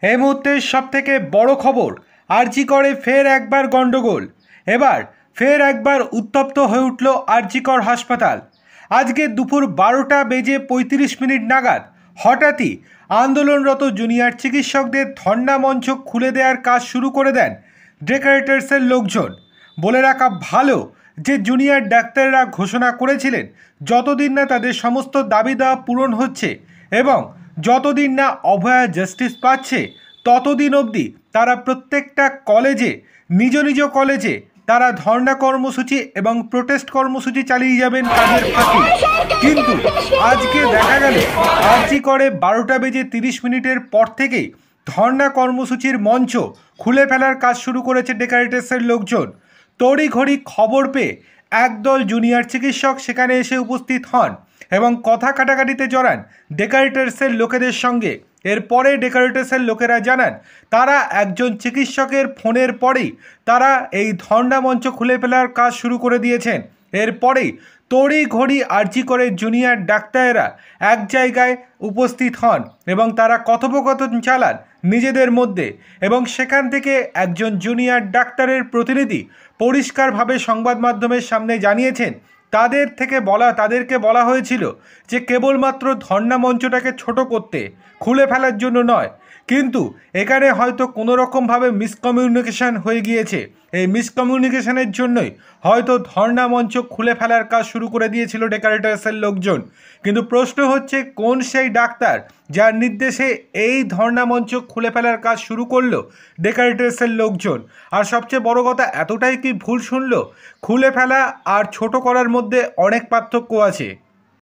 এই মুহূর্তের সবথেকে বড় খবর, আরজি করে ফের একবার গন্ডগোল। এবার ফের একবার উত্তপ্ত হয়ে উঠল আরজি কর হাসপাতাল। আজকে দুপুর 12:35 নাগাদ হঠাৎই আন্দোলনরত জুনিয়র চিকিৎসকদের ধর্ণা মঞ্চ খুলে দেওয়ার কাজ শুরু করে দেন ডেকারেটার্সের লোকজন। বলে রাখা ভালো যে জুনিয়র ডাক্তাররা ঘোষণা করেছিলেন যতদিন না তাদের সমস্ত দাবি দাওয়া পূরণ হচ্ছে এবং যতদিন না অভয়া জাস্টিস পাচ্ছে ততদিন অবধি তারা প্রত্যেকটা কলেজে নিজ নিজ কলেজে তারা ধর্ণা কর্মসূচি এবং প্রোটেস্ট কর্মসূচি চালিয়ে যাবেন কাজের ফাঁকে। কিন্তু আজকে দেখা গেল আরজি করে 12:30 পর থেকেই ধর্ণা কর্মসূচির মঞ্চ খুলে ফেলার কাজ শুরু করেছে ডেকারেটার্সের লোকজন। তড়িঘড়ি খবর পেয়ে একদল জুনিয়র চিকিৎসক সেখানে এসে উপস্থিত হন এবং কথা কাটাকাটিতে জড়ান ডেকারেটার্সের লোকেদের সঙ্গে। এরপরে ডেকারেটার্সের লোকেরা জানান তারা একজন চিকিৎসকের ফোনের পরেই তারা এই ধর্ণা মঞ্চ খুলে ফেলার কাজ শুরু করে দিয়েছেন। এরপরেই তড়িঘড়ি আরজি করে জুনিয়র ডাক্তারেরা এক জায়গায় উপস্থিত হন এবং তারা কথোপকথন চালান নিজেদের মধ্যে এবং সেখান থেকে একজন জুনিয়র ডাক্তারের প্রতিনিধি পরিষ্কারভাবে সংবাদ মাধ্যমের সামনে জানিয়েছেন তাদেরকে বলা হয়েছিল যে কেবলমাত্র ধর্ণা মঞ্চটাকে ছোট করতে, খুলে ফেলার জন্য নয়। কিন্তু এখানে হয়তো কোনো রকমভাবে মিসকমিউনিকেশন হয়ে গিয়েছে। এই মিসকমিউনিকেশনের জন্যই হয়তো ধর্ণা মঞ্চ খুলে ফেলার কাজ শুরু করে দিয়েছিল ডেকারেটার্সের লোকজন। কিন্তু প্রশ্ন হচ্ছে কোন সেই ডাক্তার যার নির্দেশে এই ধর্ণা মঞ্চ খুলে ফেলার কাজ শুরু করলো ডেকারেটার্সের লোকজন। আর সবচেয়ে বড় কথা, এতটাই কি ভুল শুনলো? খুলে ফেলা আর ছোট করার মধ্যে অনেক পার্থক্য আছে।